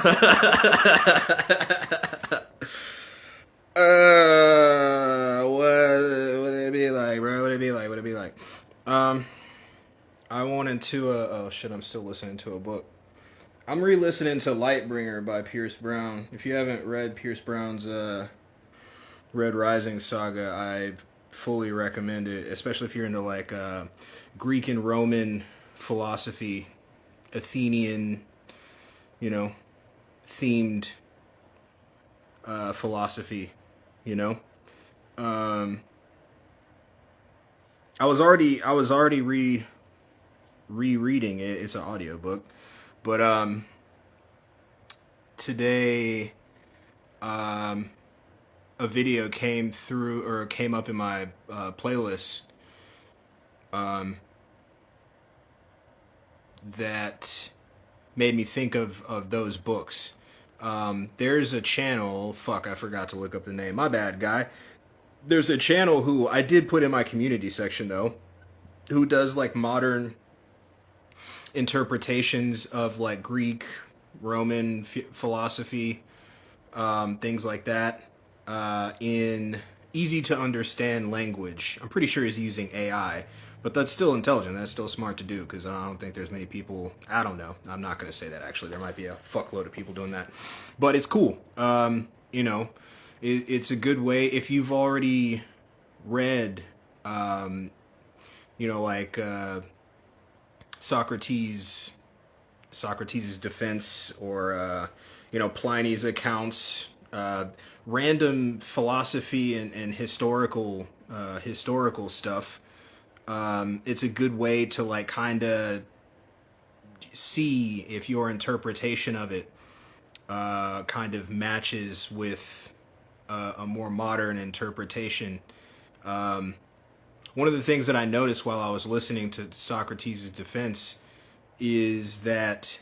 What would it be like, bro? What would it be like? What would it be like? Um, I wanted to. Oh shit! I'm still listening to a book. I'm re-listening to Lightbringer by Pierce Brown. If you haven't read Pierce Brown's Red Rising saga, I fully recommend it, especially if you're into like Greek and Roman philosophy, Athenian, you know, themed philosophy. You know, um, I was already rereading it. It's an audiobook, but today um, a video came through or came up in my playlist um, that made me think of those books. There's a channel. Fuck, I forgot to look up the name. My bad, guy. There's a channel who I did put in my community section though, who does like modern interpretations of like Greek, Roman philosophy, things like that, in easy to understand language. I'm pretty sure he's using AI, but that's still intelligent. That's still smart to do because I don't think there's many people. I don't know. I'm not going to say that actually. There might be a fuckload of people doing that, but it's cool. It's a good way if you've already read, um, like Socrates, Socrates' defense, or Pliny's accounts, random philosophy and historical stuff. It's a good way to like kind of see if your interpretation of it kind of matches with a more modern interpretation. One of the things that I noticed while I was listening to Socrates' defense is that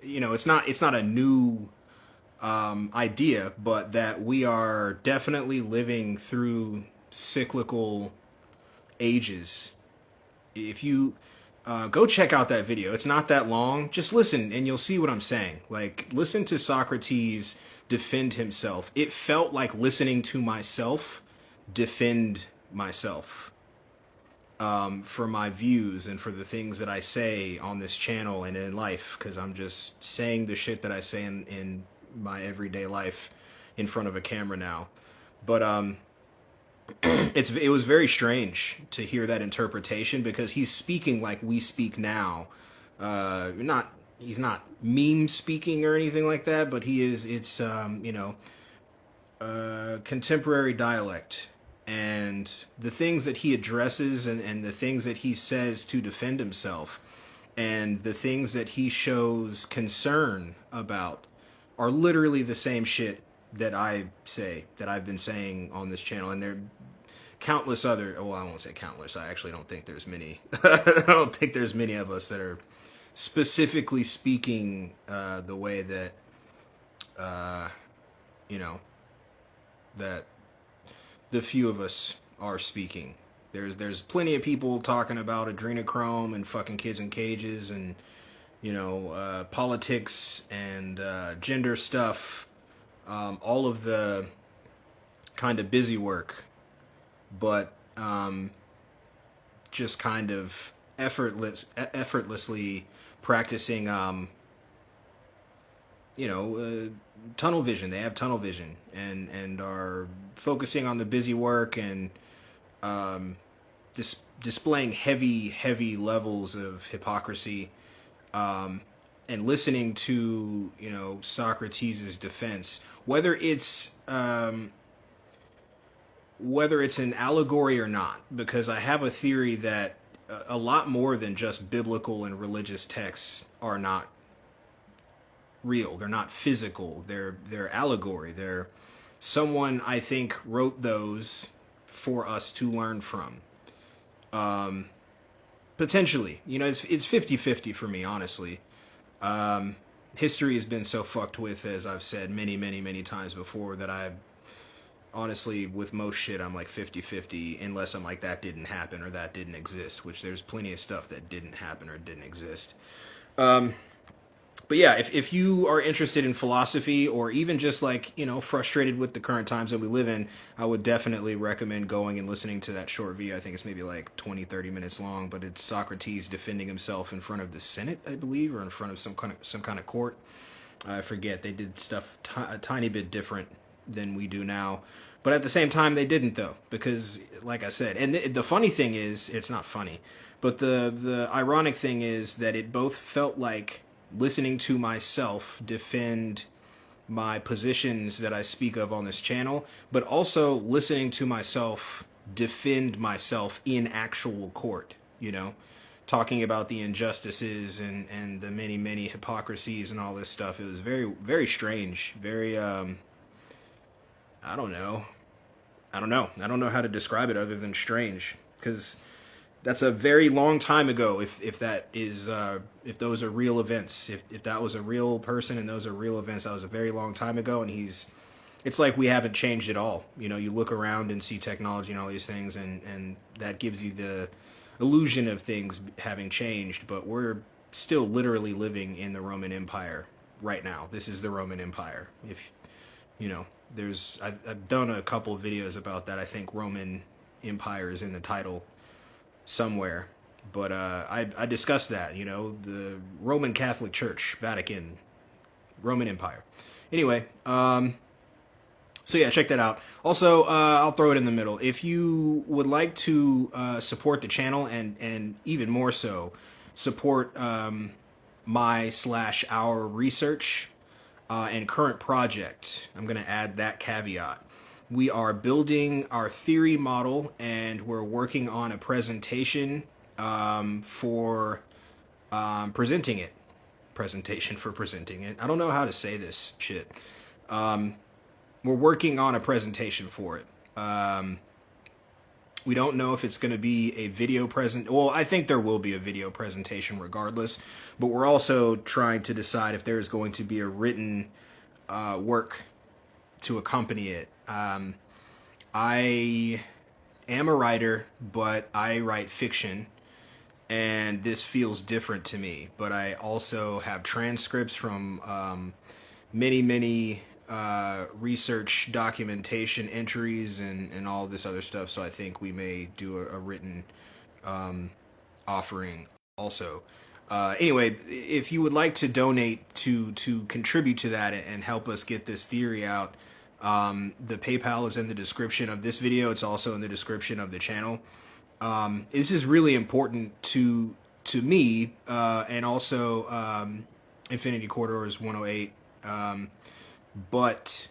it's not a new idea, but that we are definitely living through cyclical ages. If you go check out that video, it's not that long. Just listen, and you'll see what I'm saying. Like, listen to Socrates defend himself. It felt like listening to myself defend myself for my views and for the things that I say on this channel and in life, because I'm just saying the shit that I say in my everyday life in front of a camera now. But it was very strange to hear that interpretation because he's speaking like we speak now. He's not meme speaking or anything like that, but he is. It's contemporary dialect, and the things that he addresses and the things that he says to defend himself and the things that he shows concern about are literally the same shit that I say, that I've been saying on this channel. And there are countless other, well, I won't say countless. I actually don't think there's many. I don't think there's many of us that are specifically speaking the way that, that the few of us are speaking. There's plenty of people talking about adrenochrome and fucking kids in cages and politics and gender stuff, all of the kind of busy work, but just kind of effortlessly practicing tunnel vision. They have tunnel vision and are focusing on the busy work and displaying heavy levels of hypocrisy, and listening to Socrates' defense, whether it's an allegory or not, because I have a theory that a lot more than just biblical and religious texts are not real. They're not physical. They're allegory. They're someone, I think, wrote those for us to learn from. Potentially, it's 50-50 for me, honestly. History has been so fucked with, as I've said many times before, that I honestly, with most shit, I'm like 50-50, unless I'm like, that didn't happen or that didn't exist, which there's plenty of stuff that didn't happen or didn't exist. But yeah, if you are interested in philosophy or even just like, frustrated with the current times that we live in, I would definitely recommend going and listening to that short video. I think it's maybe like 20, 30 minutes long, but it's Socrates defending himself in front of the Senate, I believe, or in front of some kind of court. I forget. They did stuff a tiny bit different than we do now. But at the same time, they didn't, though, because, like I said, and the funny thing is, it's not funny, but the ironic thing is that it both felt like listening to myself defend my positions that I speak of on this channel, but also listening to myself defend myself in actual court, talking about the injustices and the many, many hypocrisies and all this stuff. It was very, very strange. Very, I don't know. I don't know how to describe it other than strange, because that's a very long time ago. If that is, if those are real events, if that was a real person and those are real events, that was a very long time ago. And it's like we haven't changed at all. You look around and see technology and all these things, and that gives you the illusion of things having changed, but we're still literally living in the Roman Empire right now. This is the Roman Empire. If I've done a couple of videos about that. I think Roman Empire is in the title somewhere, but I discussed that. The Roman Catholic Church, Vatican, Roman Empire. Anyway, so yeah, check that out. Also, I'll throw it in the middle. If you would like to support the channel and even more so support my/our research and current project, I'm going to add that caveat. We are building our theory model and we're working on a presentation for presenting it. Presentation for presenting it. I don't know how to say this shit. We're working on a presentation for it. We don't know if it's going to be a video Well, I think there will be a video presentation regardless, but we're also trying to decide if there's going to be a written work to accompany it. I am a writer, but I write fiction, and this feels different to me. But I also have transcripts from many, many research documentation entries and all this other stuff, so I think we may do a written offering also. Anyway, if you would like to donate to contribute to that and help us get this theory out, the PayPal is in the description of this video. It's also in the description of the channel. This is really important to me, and also Infinity Corridors 108. But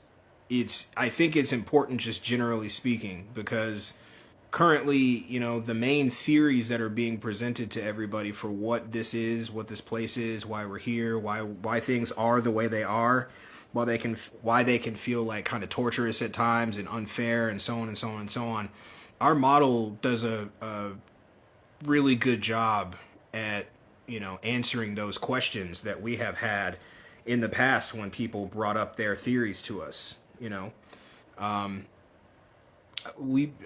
I think it's important just generally speaking, because currently, the main theories that are being presented to everybody for what this is, what this place is, why we're here, why things are the way they are, why they can feel like kind of torturous at times and unfair and so on and so on and so on. Our model does a really good job at, answering those questions that we have had in the past when people brought up their theories to us.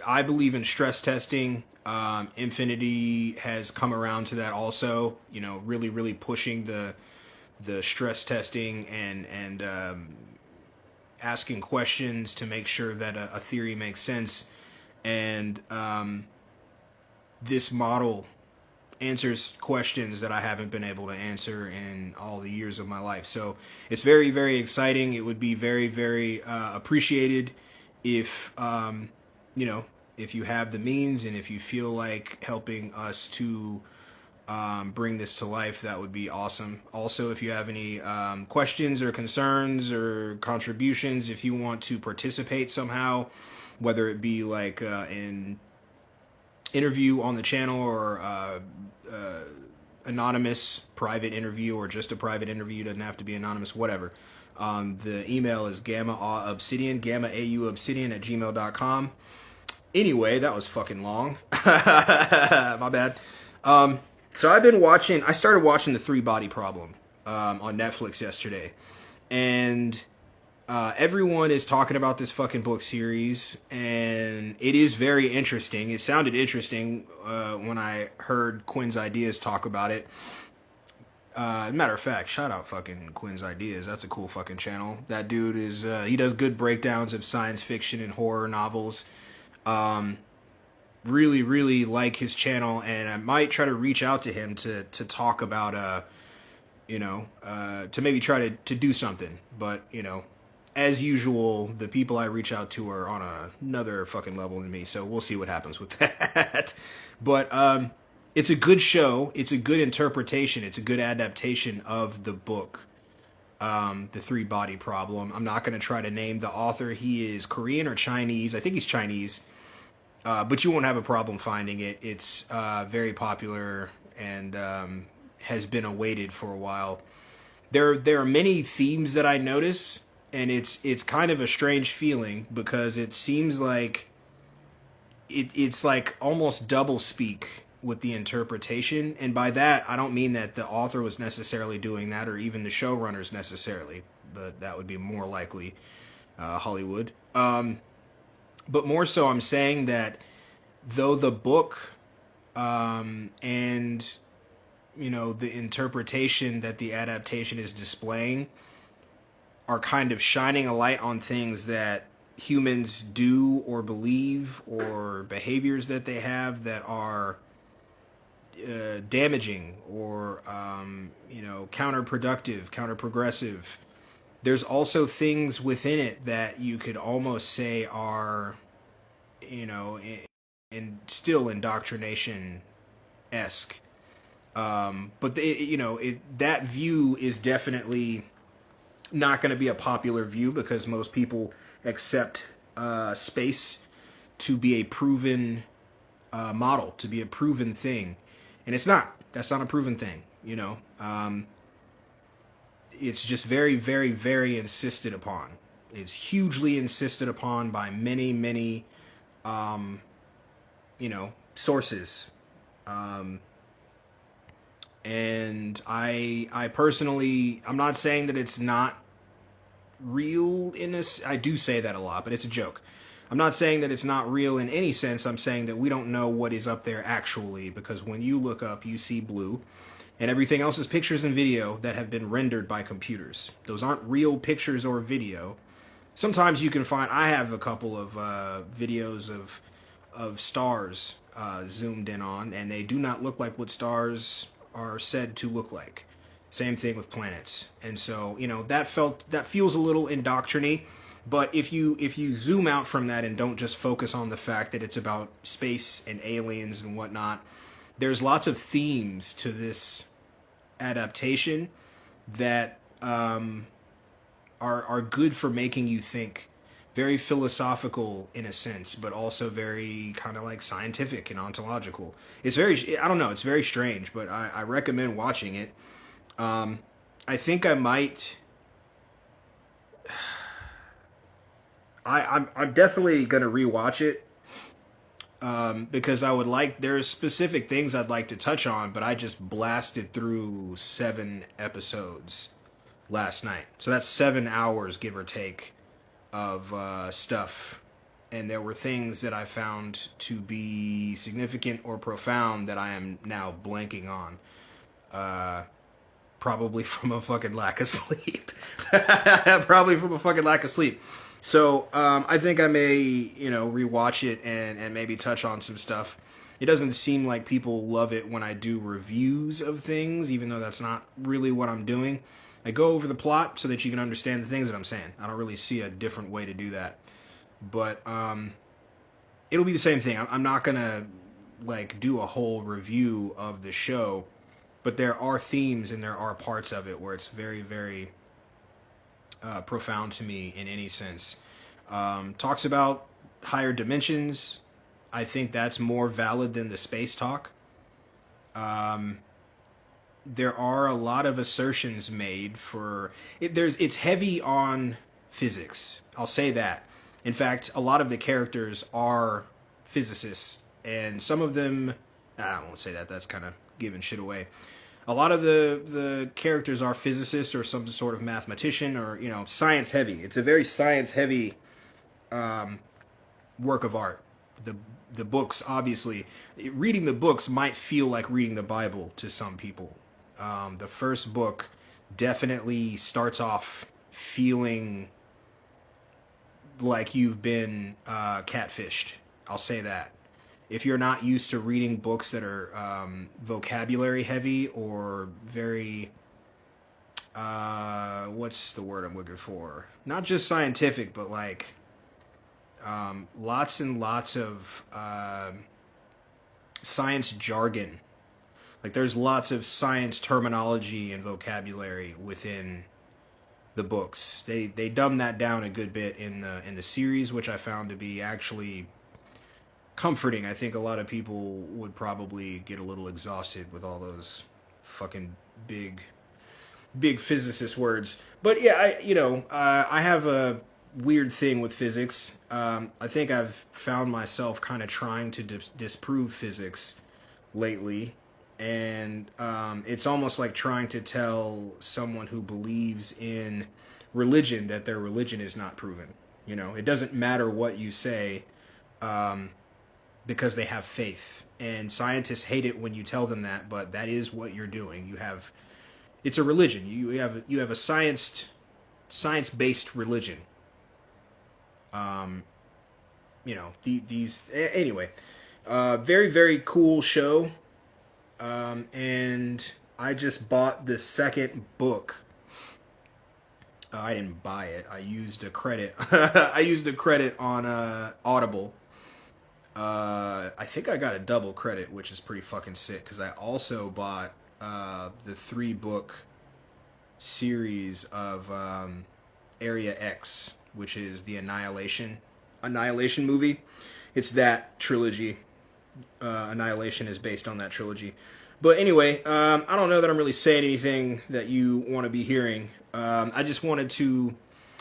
I believe in stress testing. Infinity has come around to that also, really, really pushing the stress testing and asking questions to make sure that a theory makes sense. And this model answers questions that I haven't been able to answer in all the years of my life. So it's very, very exciting. It would be very, very appreciated if, if you have the means and if you feel like helping us to bring this to life, that would be awesome. Also, if you have any questions or concerns or contributions, if you want to participate somehow, whether it be like in interview on the channel or anonymous private interview or just a private interview, doesn't have to be anonymous, whatever. The email is gammaauobsidian, gammaauobsidian@gmail.com. Anyway, that was fucking long. My bad. So I started watching The Three Body Problem on Netflix yesterday, and everyone is talking about this fucking book series, and it is very interesting. It sounded interesting when I heard Quinn's Ideas talk about it. Matter of fact, shout out fucking Quinn's Ideas. That's a cool fucking channel. That dude is, he does good breakdowns of science fiction and horror novels. Really, really like his channel, and I might try to reach out to him to talk about, to maybe try to do something. But, as usual, the people I reach out to are on another fucking level than me, so we'll see what happens with that. But, it's a good show. It's a good interpretation. It's a good adaptation of the book, The Three Body Problem. I'm not going to try to name the author. He is Korean or Chinese. I think he's Chinese. But you won't have a problem finding it. It's very popular and has been awaited for a while. There are many themes that I notice, and it's kind of a strange feeling because it seems like it's like almost double speak with the interpretation. And by that, I don't mean that the author was necessarily doing that or even the showrunners necessarily, but that would be more likely Hollywood. But more so, I'm saying that though the book and, the interpretation that the adaptation is displaying are kind of shining a light on things that humans do or believe or behaviors that they have that are damaging or, counterproductive, counterprogressive. There's also things within it that you could almost say are, and still indoctrination-esque. But that view is definitely not going to be a popular view because most people accept space to be a proven model, to be a proven thing. And it's not. That's not a proven thing, It's just very, very, very insisted upon. It's hugely insisted upon by many, many, sources. And I personally, I'm not saying that it's not real in this. I do say that a lot, but it's a joke. I'm not saying that it's not real in any sense. I'm saying that we don't know what is up there actually, because when you look up, you see blue. And everything else is pictures and video that have been rendered by computers. Those aren't real pictures or video. Sometimes you can find, I have a couple of videos of stars zoomed in on, and they do not look like what stars are said to look like. Same thing with planets. And so, that feels a little indoctrinating. But if you zoom out from that and don't just focus on the fact that it's about space and aliens and whatnot, there's lots of themes to this adaptation that are good for making you think. Very philosophical in a sense, but also very kind of like scientific and ontological. It's very, I don't know, it's very strange, but I recommend watching it. I think I might... I'm definitely going to rewatch it. Because there's specific things I'd like to touch on, but I just blasted through 7 episodes last night. So that's 7 hours, give or take, of stuff. And there were things that I found to be significant or profound that I am now blanking on. Probably from a fucking lack of sleep. So, I think I may, rewatch it and maybe touch on some stuff. It doesn't seem like people love it when I do reviews of things, even though that's not really what I'm doing. I go over the plot so that you can understand the things that I'm saying. I don't really see a different way to do that. But, it'll be the same thing. I'm not gonna, do a whole review of the show, but there are themes and there are parts of it where it's very, very... profound to me in any sense. Talks about higher dimensions. I think that's more valid than the space talk. There are a lot of assertions made for it. It's heavy on physics. I'll say that. In fact, a lot of the characters are physicists, and some of them, I won't say that. That's kind of giving shit away. A lot of the characters are physicists or some sort of mathematician or, science heavy. It's a very science heavy work of art. The books, obviously, reading the books might feel like reading the Bible to some people. The first book definitely starts off feeling like you've been catfished. I'll say that. If you're not used to reading books that are vocabulary heavy or very, what's the word I'm looking for? Not just scientific, but like lots and lots of science jargon. Like there's lots of science terminology and vocabulary within the books. They dumb that down a good bit in the series, which I found to be actually comforting. I think a lot of people would probably get a little exhausted with all those fucking big physicist words. But yeah, I have a weird thing with physics. I think I've found myself kind of trying to disprove physics lately. And it's almost like trying to tell someone who believes in religion that their religion is not proven. It doesn't matter what you say because they have faith. And scientists hate it when you tell them that, but that is what you're doing. It's a religion. You have a science-based religion. Anyway, very, very cool show. And I just bought the second book. I didn't buy it. I used a credit. I used a credit on Audible. I think I got a double credit, which is pretty fucking sick, because I also bought the 3-book series of Area X, which is the Annihilation movie. It's that trilogy. Annihilation is based on that trilogy. But anyway, I don't know that I'm really saying anything that you want to be hearing. I just wanted to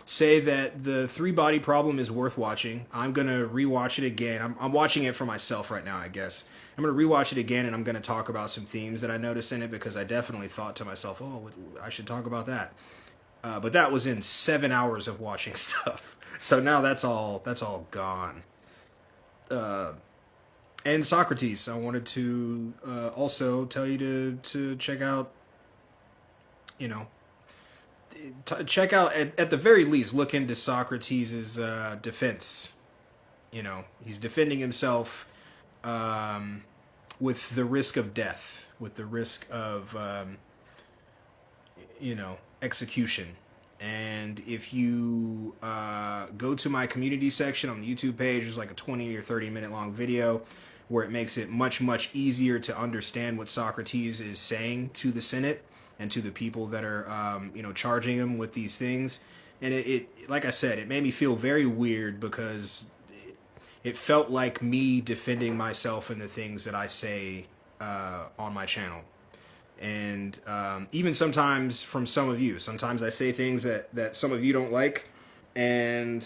say that the 3-Body Problem is worth watching. I'm going to rewatch it again. I'm watching it for myself right now, I guess. I'm going to rewatch it again, and I'm going to talk about some themes that I noticed in it, because I definitely thought to myself, oh, I should talk about that. But that was in 7 hours of watching stuff. So now that's all gone. And Socrates, I wanted to also tell you to check out, check out, at the very least, look into Socrates' defense. He's defending himself with the risk of death, with the risk of, execution. And if you go to my community section on the YouTube page, there's like a 20 or 30 minute long video where it makes it much, much easier to understand what Socrates is saying to the Senate and to the people that are, charging him with these things. And it, like I said, it made me feel very weird, because it felt like me defending myself and the things that I say on my channel. And even sometimes from some of you. Sometimes I say things that some of you don't like, and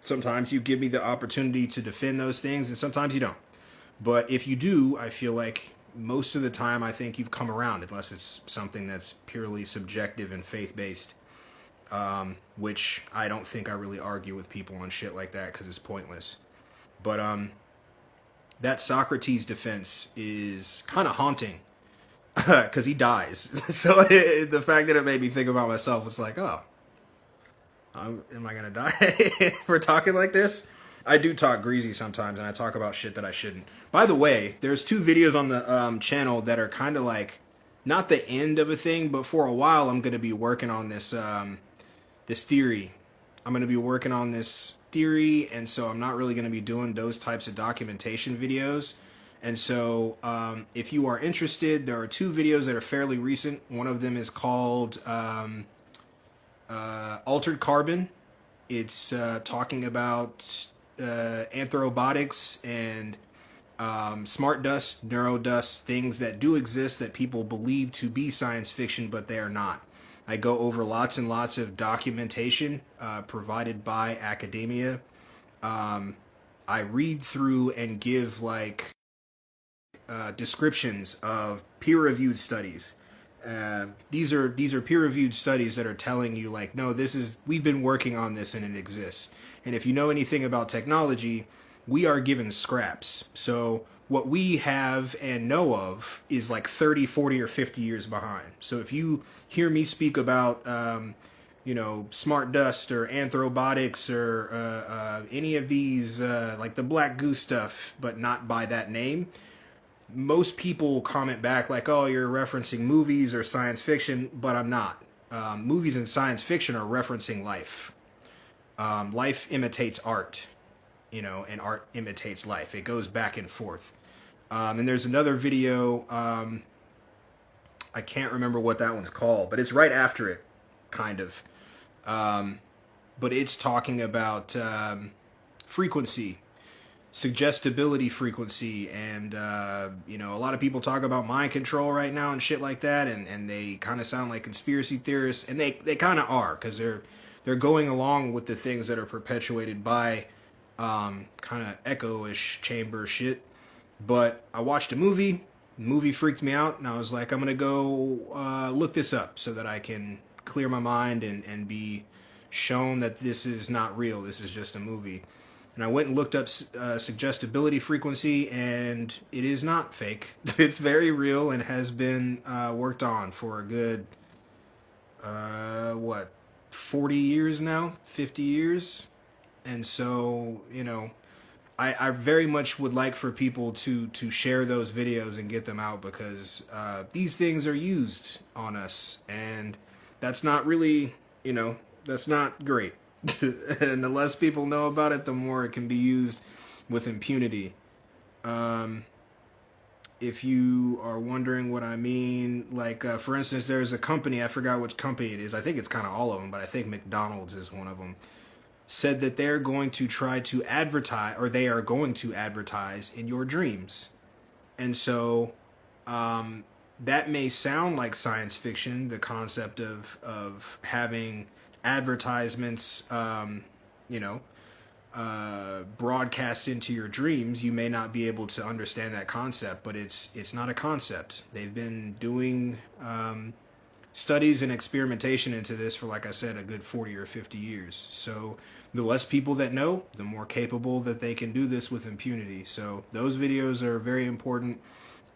sometimes you give me the opportunity to defend those things, and sometimes you don't. But if you do, I feel like most of the time I think you've come around, unless it's something that's purely subjective and faith-based, which I don't think I really argue with people on shit like that, because it's pointless. But that Socrates defense is kind of haunting, because he dies. So the fact that it made me think about myself was like, oh, am I going to die for talking like this? I do talk greasy sometimes, and I talk about shit that I shouldn't. By the way, there's 2 videos on the channel that are kind of like, not the end of a thing, but for a while I'm going to be working on this this theory. I'm going to be working on this theory, and so I'm not really going to be doing those types of documentation videos. And so if you are interested, there are 2 videos that are fairly recent. One of them is called Altered Carbon. It's talking about anthrobotics and smart dust, neurodust, things that do exist that people believe to be science fiction, but they are not. I go over lots and lots of documentation provided by academia. I read through and give descriptions of peer-reviewed studies. These are peer-reviewed studies that are telling you no, we've been working on this and it exists. And if you know anything about technology, we are given scraps. So what we have and know of is like 30, 40, or 50 years behind. So if you hear me speak about, smart dust or anthrobotics or any of these, like the black goo stuff, but not by that name, most people comment back like, oh, you're referencing movies or science fiction, but I'm not. Movies and science fiction are referencing life. Life imitates art, and art imitates life. It goes back and forth. And there's another video, I can't remember what that one's called, but it's right after it, kind of. But it's talking about frequency, suggestibility frequency, and a lot of people talk about mind control right now and shit like that, and they kind of sound like conspiracy theorists, and they kind of are, because they're going along with the things that are perpetuated by kind of echo-ish chamber shit. But I watched a movie. The movie freaked me out, and I was like, I'm gonna go look this up so that I can clear my mind and be shown that this is not real, this is just a movie. And I went and looked up suggestibility frequency, and it is not fake. It's very real and has been worked on for a good, 40 years now? 50 years? And so, I very much would like for people to share those videos and get them out, because these things are used on us, and that's not really, that's not great. And the less people know about it, the more it can be used with impunity. If you are wondering what I mean, like, for instance, there's a company, I forgot which company it is, I think it's kind of all of them, but I think McDonald's is one of them, said that they're going to try to advertise, or they are going to advertise in your dreams. And so, that may sound like science fiction, the concept of having advertisements, broadcast into your dreams. You may not be able to understand that concept, but it's not a concept. They've been doing studies and experimentation into this for, like I said, a good 40 or 50 years. So the less people that know, the more capable that they can do this with impunity. So those videos are very important.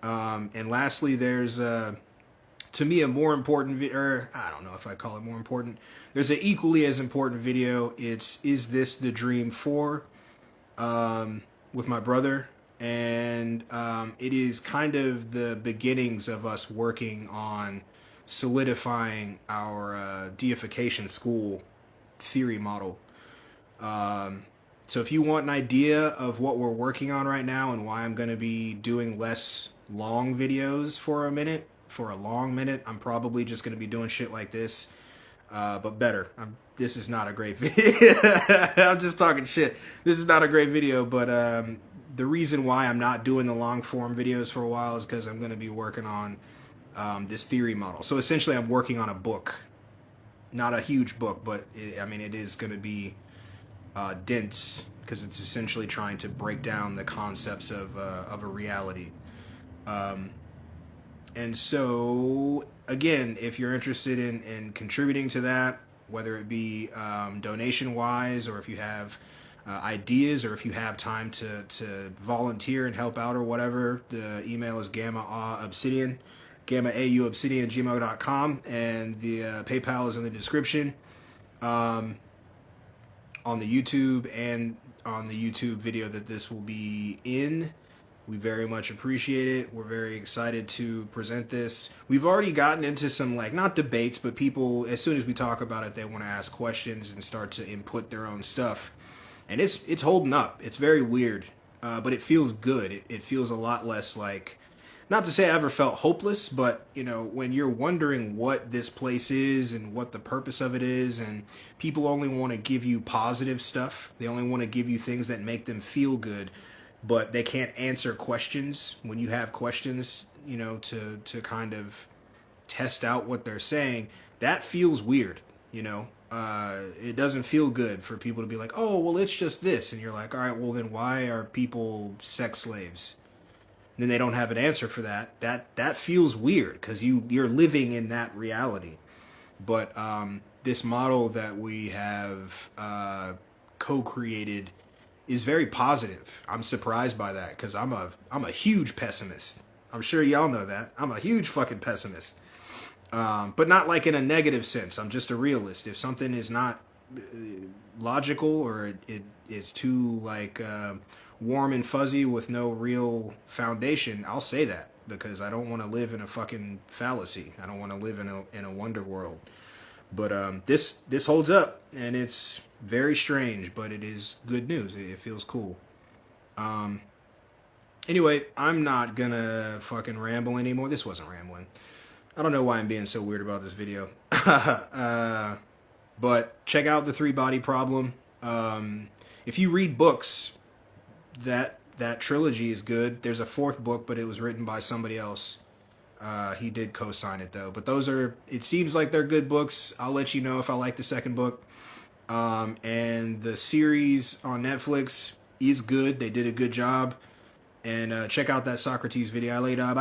And lastly, there's to me a more important or I don't know if I call it more important. There's an equally as important video. It's Is This the Dream 4 with my brother, and it is kind of the beginnings of us working on solidifying our deification school theory model. So if you want an idea of what we're working on right now and why I'm going to be doing less long videos for a long minute, I'm probably just going to be doing shit like this, but better. This is not a great video. I'm just talking shit. This is not a great video, but the reason why I'm not doing the long form videos for a while is because I'm going to be working on this theory model. So essentially I'm working on a book, not a huge book, but it is going to be dense, because it's essentially trying to break down the concepts of a reality. And so, again, if you're interested in contributing to that, whether it be donation-wise, or if you have ideas, or if you have time to volunteer and help out or whatever, the email is gammaauobsidian, gammaauobsidian@gmail.com, and the PayPal is in the description. On the YouTube and on the YouTube video that this will be in. We very much appreciate it. We're very excited to present this. We've already gotten into some, like, not debates, but people, as soon as we talk about it, they want to ask questions and start to input their own stuff. And it's holding up. It's very weird, but it feels good. It feels a lot less like, not to say I ever felt hopeless, but, when you're wondering what this place is and what the purpose of it is, and people only want to give you positive stuff. They only want to give you things that make them feel good, but they can't answer questions when you have questions, to kind of test out what they're saying. That feels weird, It doesn't feel good for people to be like, oh, well, it's just this. And you're like, all right, well, then why are people sex slaves? And then they don't have an answer for that. That feels weird, because you're living in that reality. But this model that we have co-created is very positive. I'm surprised by that because I'm a huge pessimist. I'm sure y'all know that. I'm a huge fucking pessimist. But not like in a negative sense. I'm just a realist. If something is not logical or it is too like warm and fuzzy with no real foundation, I'll say that because I don't want to live in a fucking fallacy. I don't want to live in a wonder world. But this holds up, and it's very strange, but it is good news. It feels cool. Anyway, I'm not gonna fucking ramble anymore. This wasn't rambling. I don't know why I'm being so weird about this video. But check out the 3-body problem. If you read books, that trilogy is good. There's a 4th book, but it was written by somebody else. He did co-sign it though. But those are, it seems like they're good books. I'll let you know if I like the 2nd book. And the series on Netflix is good. They did a good job. And check out that Socrates video I laid out.